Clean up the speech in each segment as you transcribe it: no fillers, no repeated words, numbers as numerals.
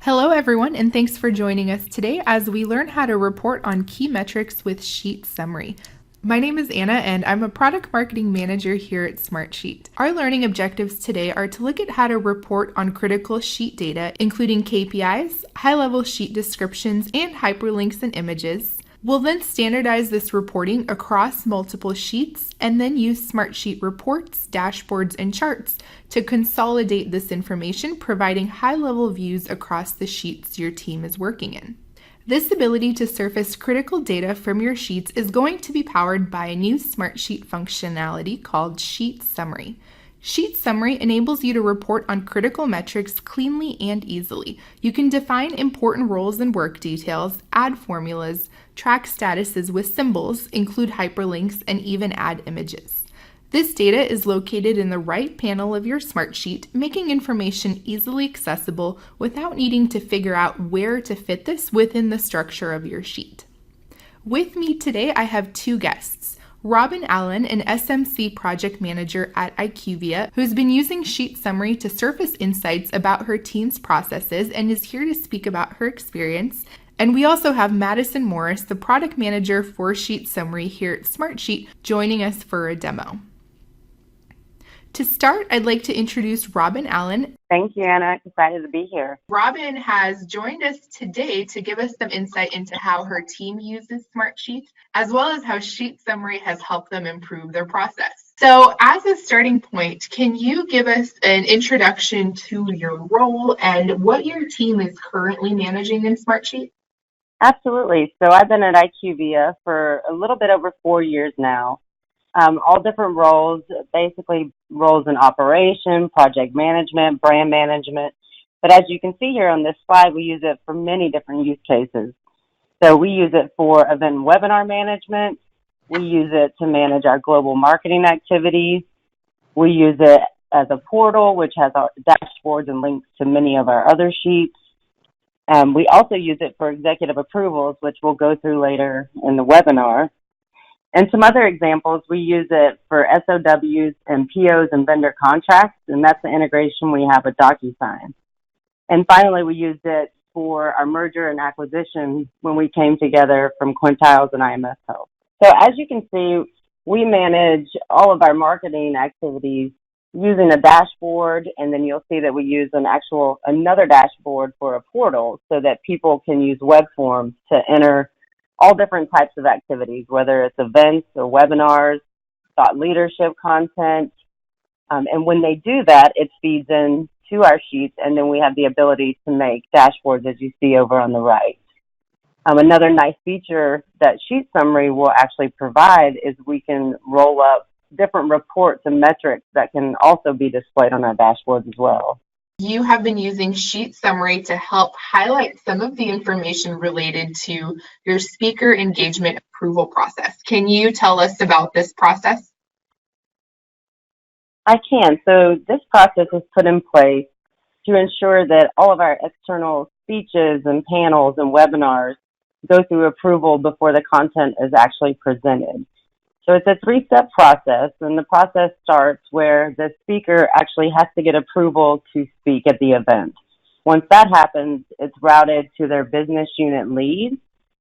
Hello, everyone, and thanks for joining us today as we learn how to report on key metrics with Sheet Summary. My name is Anna, and I'm a product marketing manager here at Smartsheet. Our learning objectives today are to look at how to report on critical sheet data, including KPIs, high-level sheet descriptions, and hyperlinks and images. We'll then standardize this reporting across multiple sheets and then use Smartsheet reports, dashboards, and charts to consolidate this information, providing high-level views across the sheets your team is working in. This ability to surface critical data from your sheets is going to be powered by a new Smartsheet functionality called Sheet Summary. Sheet Summary enables you to report on critical metrics cleanly and easily. You can define important roles and work details, add formulas, track statuses with symbols, include hyperlinks, and even add images. This data is located in the right panel of your Smartsheet, making information easily accessible without needing to figure out where to fit this within the structure of your sheet. With me today, I have two guests. Robin Allen, an SMC project manager at IQVIA, who's been using Sheet Summary to surface insights about her team's processes and is here to speak about her experience. And we also have Madison Morris, the product manager for Sheet Summary here at Smartsheet, joining us for a demo. To start, I'd like to introduce Robin Allen. Thank you, Anna. Excited to be here. Robin has joined us today to give us some insight into how her team uses Smartsheet, as well as how Sheet Summary has helped them improve their process. So as a starting point, can you give us an introduction to your role and what your team is currently managing in Smartsheet? Absolutely. So I've been at IQVIA for a little bit over 4 years now. All different roles, basically roles in operation, project management, brand management. But as you can see here on this slide, we use it for many different use cases. So we use it for event and webinar management. We use it to manage our global marketing activities. We use it as a portal, which has our dashboards and links to many of our other sheets. We also use it for executive approvals, which we'll go through later in the webinar. And some other examples, we use it for SOWs and POs and vendor contracts, and that's the integration we have with DocuSign. And finally, we used it for our merger and acquisition when we came together from Quintiles and IMS Health. So as you can see, we manage all of our marketing activities using a dashboard, and then you'll see that we use another dashboard for a portal so that people can use web forms to enter all different types of activities, whether it's events or webinars, thought leadership content. And when they do that, it feeds in to our sheets, and then we have the ability to make dashboards, as you see over on the right. Another nice feature that Sheet Summary will actually provide is we can roll up different reports and metrics that can also be displayed on our dashboards as well. You have been using Sheet Summary to help highlight some of the information related to your speaker engagement approval process. Can you tell us about this process? I can. So this process is put in place to ensure that all of our external speeches and panels and webinars go through approval before the content is actually presented. So it's a 3-step process, and the process starts where the speaker actually has to get approval to speak at the event. Once that happens, it's routed to their business unit lead,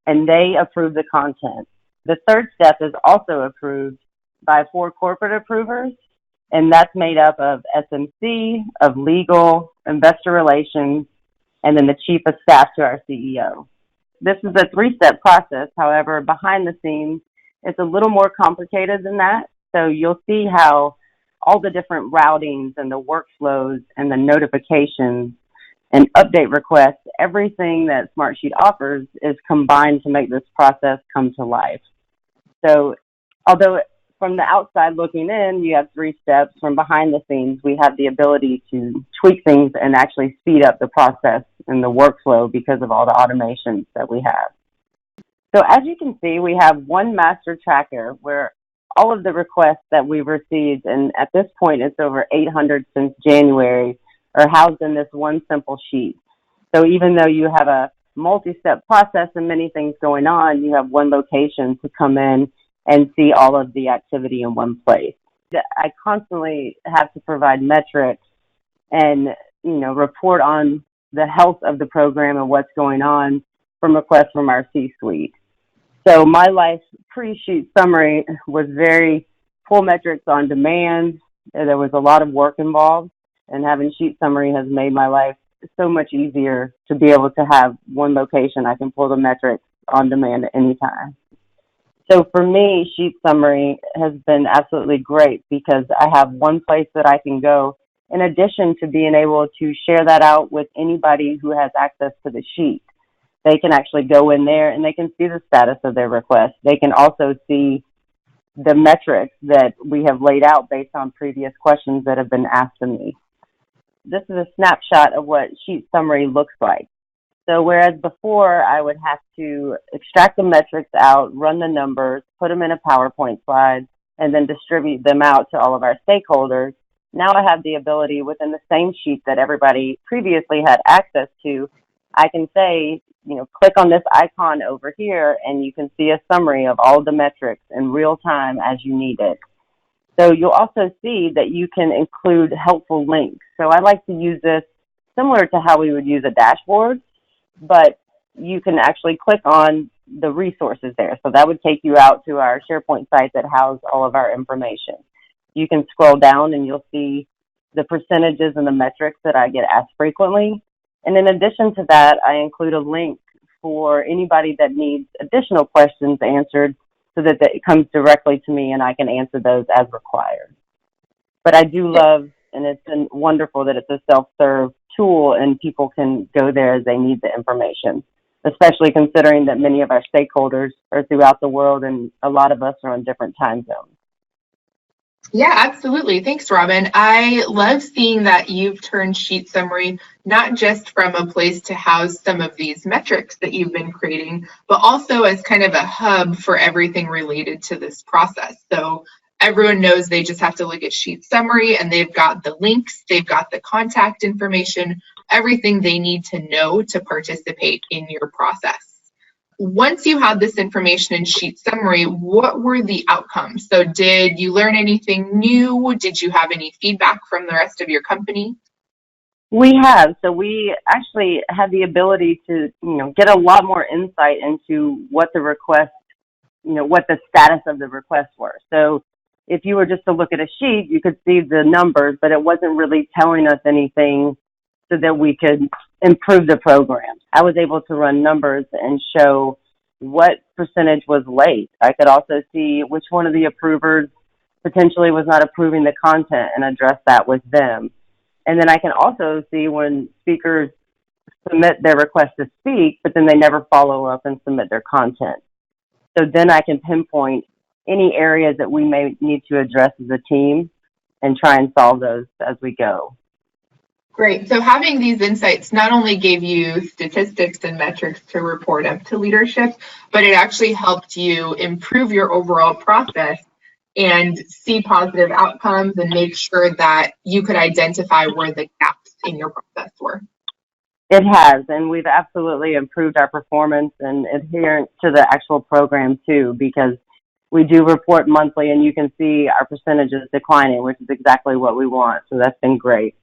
and they approve the content. The third step is also approved by 4 corporate approvers, and that's made up of SMC, of legal, investor relations, and then the chief of staff to our CEO. This is a 3-step process. However, behind the scenes, it's a little more complicated than that. So you'll see how all the different routings and the workflows and the notifications and update requests, everything that Smartsheet offers is combined to make this process come to life. So although from the outside looking in, you have 3 steps, from behind the scenes, we have the ability to tweak things and actually speed up the process and the workflow because of all the automations that we have. So as you can see, we have one master tracker where all of the requests that we've received, and at this point it's over 800 since January, are housed in this one simple sheet. So even though you have a multi-step process and many things going on, you have one location to come in and see all of the activity in one place. I constantly have to provide metrics and report on the health of the program and what's going on from requests from our C-suite. So my life pre-sheet summary was very pull metrics on demand. There was a lot of work involved, and having sheet summary has made my life so much easier to be able to have one location I can pull the metrics on demand at any time. So for me, sheet summary has been absolutely great because I have one place that I can go in addition to being able to share that out with anybody who has access to the sheet. They can actually go in there and they can see the status of their request. They can also see the metrics that we have laid out based on previous questions that have been asked of me. This is a snapshot of what sheet summary looks like. So whereas before I would have to extract the metrics out, run the numbers, put them in a PowerPoint slide, and then distribute them out to all of our stakeholders, now I have the ability within the same sheet that everybody previously had access to, I can say, click on this icon over here and you can see a summary of all the metrics in real time as you need it. So you'll also see that you can include helpful links. So I like to use this similar to how we would use a dashboard, but you can actually click on the resources there. So that would take you out to our SharePoint site that house all of our information. You can scroll down and you'll see the percentages and the metrics that I get asked frequently. And in addition to that, I include a link for anybody that needs additional questions answered so that it comes directly to me and I can answer those as required. But I do love, and it's been wonderful that it's a self-serve tool and people can go there as they need the information, especially considering that many of our stakeholders are throughout the world and a lot of us are on different time zones. Yeah, absolutely. Thanks, Robin. I love seeing that you've turned sheet summary not just from a place to house some of these metrics that you've been creating, but also as kind of a hub for everything related to this process. So everyone knows they just have to look at sheet summary and they've got the links, they've got the contact information, everything they need to know to participate in your process. Once you had this information in sheet summary, what were the outcomes? So did you learn anything new? Did you have any feedback from the rest of your company? We have. So we actually had the ability to, get a lot more insight into what the request, what the status of the requests were. So if you were just to look at a sheet, you could see the numbers, but it wasn't really telling us anything so that we could improve the program. I was able to run numbers and show what percentage was late. I could also see which one of the approvers potentially was not approving the content and address that with them. And then I can also see when speakers submit their request to speak, but then they never follow up and submit their content. So then I can pinpoint any areas that we may need to address as a team and try and solve those as we go. Great. So having these insights not only gave you statistics and metrics to report up to leadership, but it actually helped you improve your overall process and see positive outcomes and make sure that you could identify where the gaps in your process were. It has, and we've absolutely improved our performance and adherence to the actual program too, because we do report monthly and you can see our percentages declining, which is exactly what we want. So that's been great.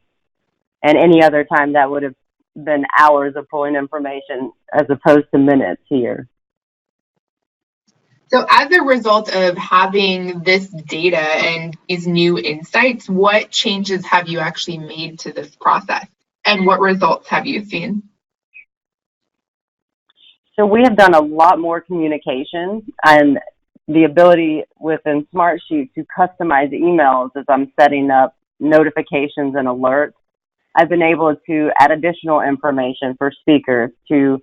And any other time that would have been hours of pulling information as opposed to minutes here. So as a result of having this data and these new insights, what changes have you actually made to this process? And what results have you seen? So we have done a lot more communication and the ability within Smartsheet to customize emails as I'm setting up notifications and alerts. I've been able to add additional information for speakers to,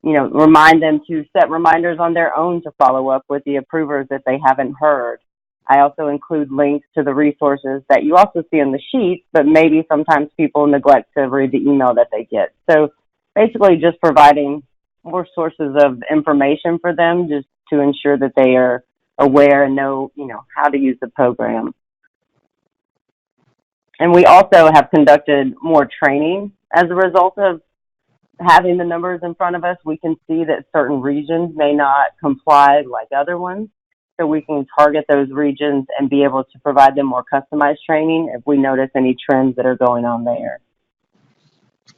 remind them to set reminders on their own to follow up with the approvers that they haven't heard. I also include links to the resources that you also see in the sheet, but maybe sometimes people neglect to read the email that they get. So basically just providing more sources of information for them just to ensure that they are aware and know, how to use the program. And we also have conducted more training as a result of having the numbers in front of us. We can see that certain regions may not comply like other ones. So we can target those regions and be able to provide them more customized training if we notice any trends that are going on there.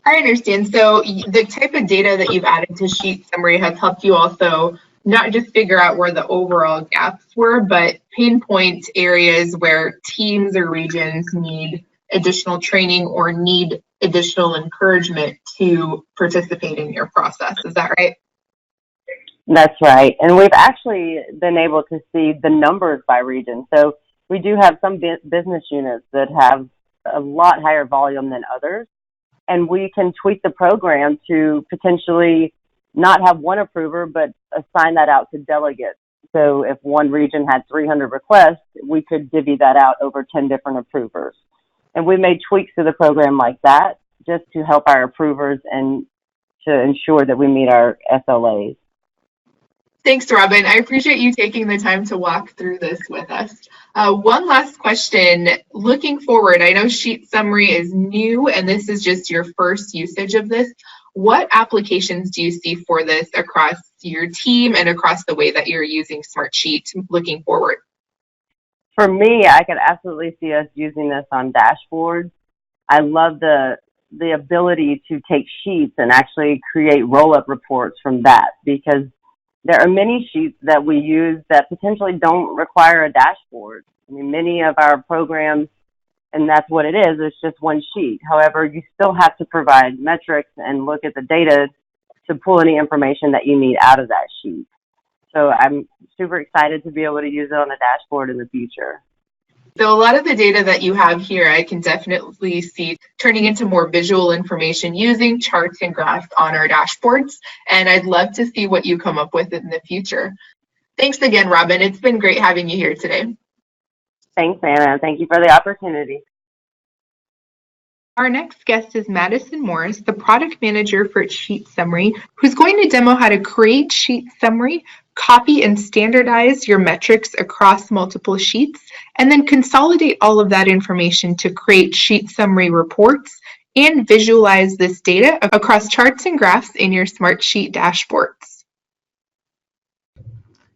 I understand. So the type of data that you've added to Sheet Summary has helped you also not just figure out where the overall gaps were, but pinpoint areas where teams or regions need additional training or need additional encouragement to participate in your process. Is that right? That's right. And we've actually been able to see the numbers by region. So we do have some business units that have a lot higher volume than others. And we can tweak the program to potentially not have one approver, but assign that out to delegates. So if one region had 300 requests, we could divvy that out over 10 different approvers. And we made tweaks to the program like that just to help our approvers and to ensure that we meet our SLAs. Thanks, Robin. I appreciate you taking the time to walk through this with us. One last question. Looking forward, I know Sheet Summary is new and this is just your first usage of this. What applications do you see for this across your team and across the way that you're using Smartsheet looking forward? For me, I could absolutely see us using this on dashboards. I love the ability to take sheets and actually create roll-up reports from that, because there are many sheets that we use that potentially don't require a dashboard. I mean, many of our programs, and that's what it is, it's just one sheet. However, you still have to provide metrics and look at the data to pull any information that you need out of that sheet. So I'm super excited to be able to use it on a dashboard in the future. So a lot of the data that you have here, I can definitely see turning into more visual information using charts and graphs on our dashboards. And I'd love to see what you come up with in the future. Thanks again, Robin. It's been great having you here today. Thanks, Anna. Thank you for the opportunity. Our next guest is Madison Morris, the product manager for Sheet Summary, who's going to demo how to create Sheet Summary, copy and standardize your metrics across multiple sheets, and then consolidate all of that information to create Sheet Summary reports and visualize this data across charts and graphs in your Smartsheet dashboards.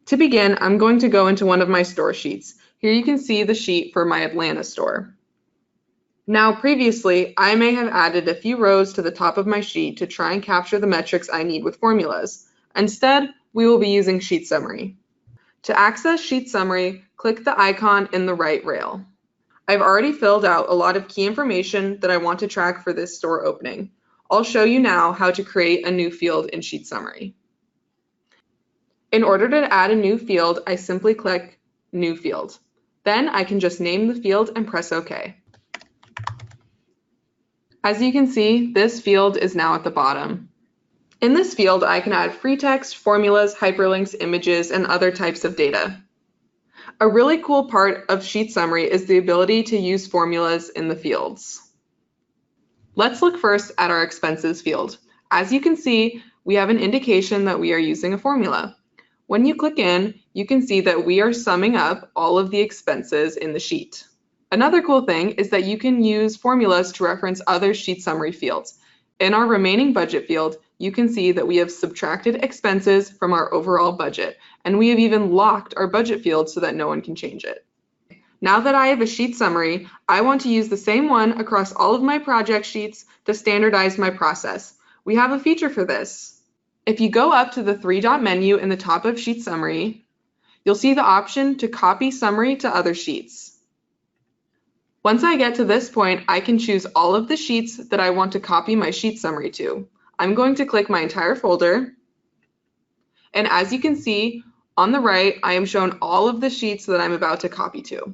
To begin, I'm going to go into one of my store sheets. Here you can see the sheet for my Atlanta store. Now, previously, I may have added a few rows to the top of my sheet to try and capture the metrics I need with formulas. Instead, we will be using Sheet Summary. To access Sheet Summary, click the icon in the right rail. I've already filled out a lot of key information that I want to track for this store opening. I'll show you now how to create a new field in Sheet Summary. In order to add a new field, I simply click New Field. Then I can just name the field and press OK. As you can see, this field is now at the bottom. In this field, I can add free text, formulas, hyperlinks, images, and other types of data. A really cool part of Sheet Summary is the ability to use formulas in the fields. Let's look first at our expenses field. As you can see, we have an indication that we are using a formula. When you click in, you can see that we are summing up all of the expenses in the sheet. Another cool thing is that you can use formulas to reference other Sheet Summary fields. In our remaining budget field, you can see that we have subtracted expenses from our overall budget, and we have even locked our budget field so that no one can change it. Now that I have a Sheet Summary, I want to use the same one across all of my project sheets to standardize my process. We have a feature for this. If you go up to the three-dot menu in the top of Sheet Summary, you'll see the option to copy summary to other sheets. Once I get to this point, I can choose all of the sheets that I want to copy my Sheet Summary to. I'm going to click my entire folder, and as you can see, on the right, I am shown all of the sheets that I'm about to copy to.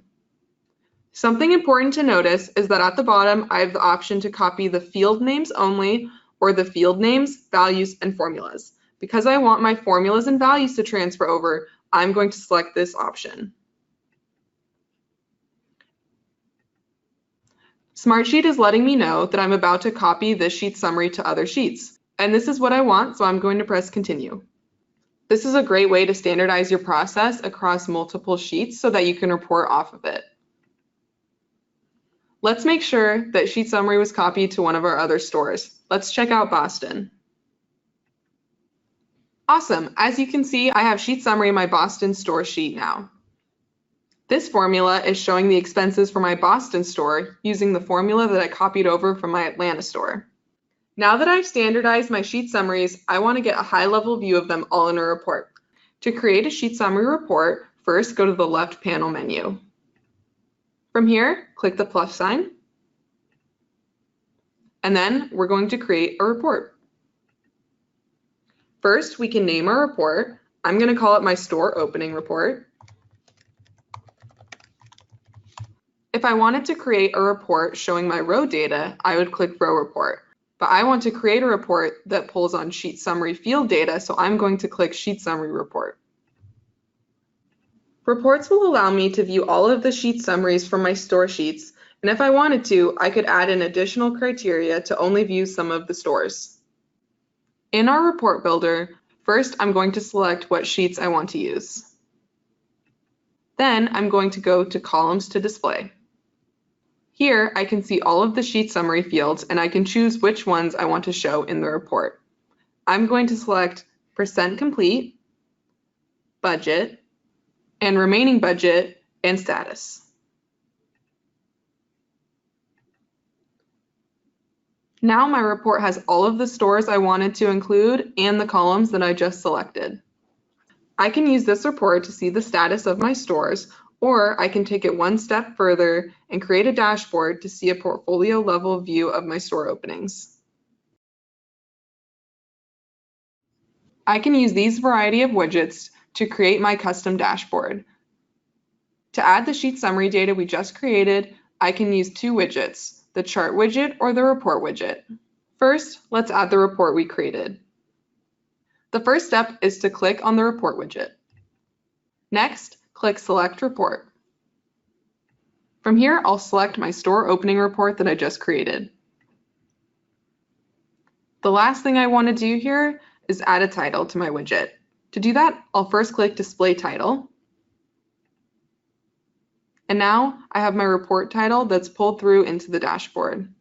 Something important to notice is that at the bottom, I have the option to copy the field names only, or the field names, values, and formulas. Because I want my formulas and values to transfer over, I'm going to select this option. Smartsheet is letting me know that I'm about to copy this Sheet Summary to other sheets. And this is what I want, so I'm going to press Continue. This is a great way to standardize your process across multiple sheets so that you can report off of it. Let's make sure that Sheet Summary was copied to one of our other stores. Let's check out Boston. Awesome. As you can see, I have Sheet Summary in my Boston store sheet now. This formula is showing the expenses for my Boston store using the formula that I copied over from my Atlanta store. Now that I've standardized my sheet summaries, I want to get a high-level view of them all in a report. To create a sheet summary report, first go to the left panel menu. From here, click the plus sign, and then we're going to create a report. First, we can name our report. I'm going to call it my store opening report. If I wanted to create a report showing my row data, I would click Row Report. But I want to create a report that pulls on Sheet Summary field data, so I'm going to click Sheet Summary Report. Reports will allow me to view all of the sheet summaries from my store sheets, and if I wanted to, I could add an additional criteria to only view some of the stores. In our report builder, first I'm going to select what sheets I want to use. Then I'm going to go to Columns to Display. Here I can see all of the sheet summary fields, and I can choose which ones I want to show in the report. I'm going to select % complete, budget, and remaining budget and status. Now my report has all of the stores I wanted to include and the columns that I just selected. I can use this report to see the status of my stores, or I can take it one step further and create a dashboard to see a portfolio level view of my store openings. I can use these variety of widgets to create my custom dashboard. To add the sheet summary data we just created, I can use two widgets, the chart widget or the report widget. First, let's add the report we created. The first step is to click on the report widget. Next, click Select Report. From here, I'll select my store opening report that I just created. The last thing I want to do here is add a title to my widget. To do that, I'll first click Display Title. And now I have my report title that's pulled through into the dashboard.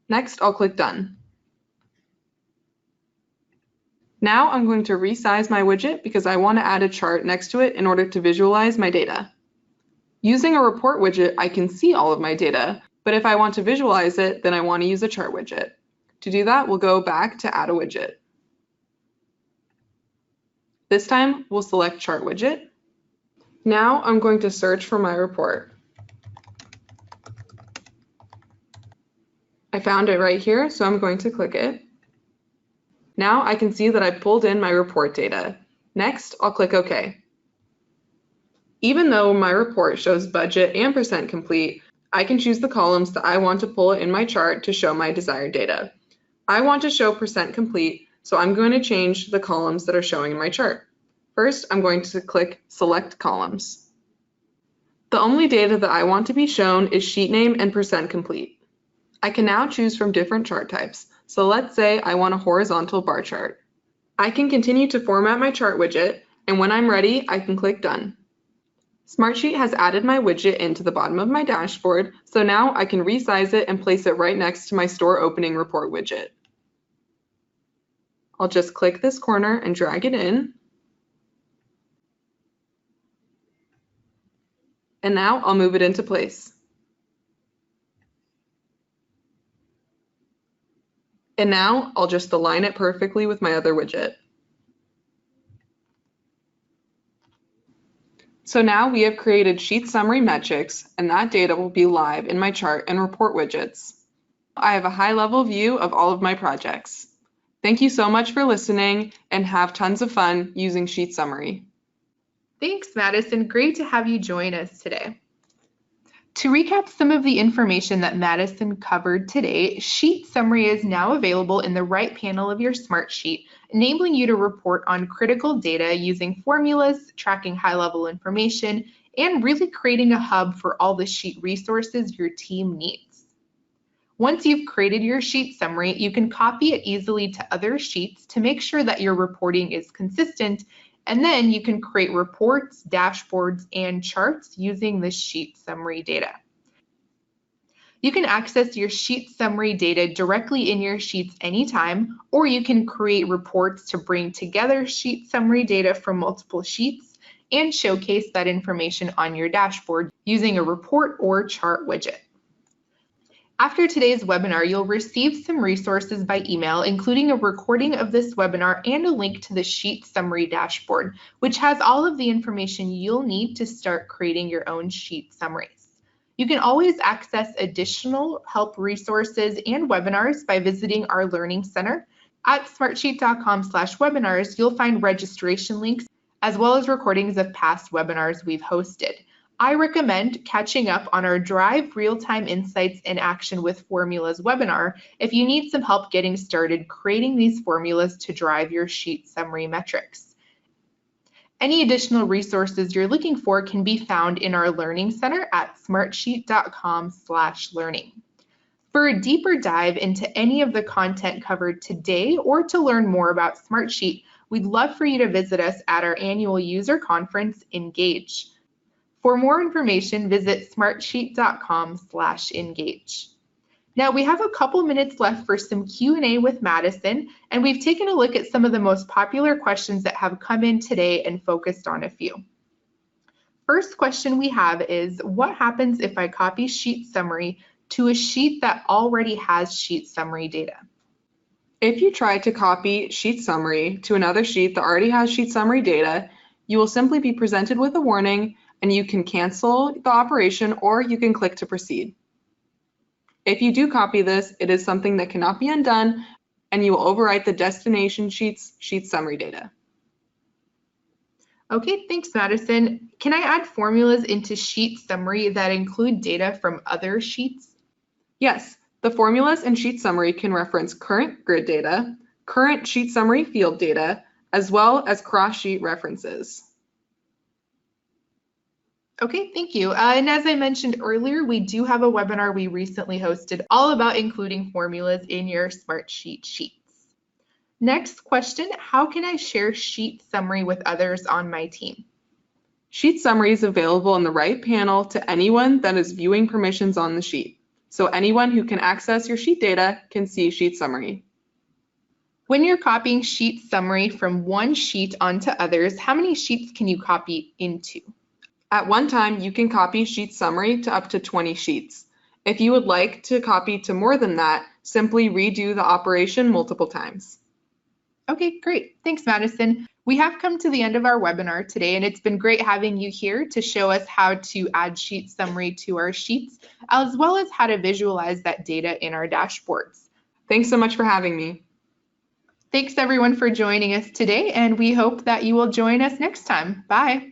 Next, I'll click Done. Now I'm going to resize my widget because I want to add a chart next to it in order to visualize my data. Using a report widget, I can see all of my data, but if I want to visualize it, then I want to use a chart widget. To do that, we'll go back to Add a Widget. This time, we'll select Chart Widget. Now I'm going to search for my report. I found it right here, so I'm going to click it. Now I can see that I pulled in my report data. Next, I'll click OK. Even though my report shows budget and % complete, I can choose the columns that I want to pull in my chart to show my desired data. I want to show % complete, so I'm going to change the columns that are showing in my chart. First, I'm going to click Select Columns. The only data that I want to be shown is sheet name and % complete. I can now choose from different chart types. So let's say I want a horizontal bar chart. I can continue to format my chart widget, and when I'm ready, I can click Done. Smartsheet has added my widget into the bottom of my dashboard, so now I can resize it and place it right next to my store opening report widget. I'll just click this corner and drag it in. And now I'll move it into place. And now I'll just align it perfectly with my other widget. So now we have created sheet summary metrics, and that data will be live in my chart and report widgets. I have a high-level view of all of my projects. Thank you so much for listening, and have tons of fun using Sheet Summary. Thanks, Madison. Great to have you join us today. To recap some of the information that Madison covered today, Sheet Summary is now available in the right panel of your Smartsheet, enabling you to report on critical data using formulas, tracking high-level information, and really creating a hub for all the sheet resources your team needs. Once you've created your sheet summary, you can copy it easily to other sheets to make sure that your reporting is consistent, and then you can create reports, dashboards, and charts using the sheet summary data. You can access your sheet summary data directly in your sheets anytime, or you can create reports to bring together sheet summary data from multiple sheets and showcase that information on your dashboard using a report or chart widget. After today's webinar, you'll receive some resources by email, including a recording of this webinar and a link to the sheet summary dashboard, which has all of the information you'll need to start creating your own sheet summaries. You can always access additional help resources and webinars by visiting our Learning Center. At smartsheet.com/webinars, you'll find registration links as well as recordings of past webinars we've hosted. I recommend catching up on our Drive Real-Time Insights in Action with Formulas webinar if you need some help getting started creating these formulas to drive your sheet summary metrics. Any additional resources you're looking for can be found in our Learning Center at smartsheet.com/learning. For a deeper dive into any of the content covered today or to learn more about Smartsheet, we'd love for you to visit us at our annual user conference, Engage. For more information, visit smartsheet.com/engage. Now we have a couple minutes left for some Q&A with Madison, and we've taken a look at some of the most popular questions that have come in today and focused on a few. First question we have is, what happens if I copy sheet summary to a sheet that already has sheet summary data? If you try to copy sheet summary to another sheet that already has sheet summary data, you will simply be presented with a warning and you can cancel the operation or you can click to proceed. If you do copy this, it is something that cannot be undone and you will overwrite the destination sheet's sheet summary data. Okay, thanks, Madison. Can I add formulas into sheet summary that include data from other sheets? Yes, the formulas in sheet summary can reference current grid data, current sheet summary field data, as well as cross-sheet references. Okay, thank you. And as I mentioned earlier, we do have a webinar we recently hosted all about including formulas in your Smartsheet sheets. Next question, how can I share sheet summary with others on my team? Sheet summary is available in the right panel to anyone that is viewing permissions on the sheet. So anyone who can access your sheet data can see sheet summary. When you're copying sheet summary from one sheet onto others, how many sheets can you copy into? At one time, you can copy sheet summary to up to 20 sheets. If you would like to copy to more than that, simply redo the operation multiple times. Okay, great. Thanks, Madison. We have come to the end of our webinar today, and it's been great having you here to show us how to add sheet summary to our sheets, as well as how to visualize that data in our dashboards. Thanks so much for having me. Thanks everyone for joining us today, and we hope that you will join us next time. Bye.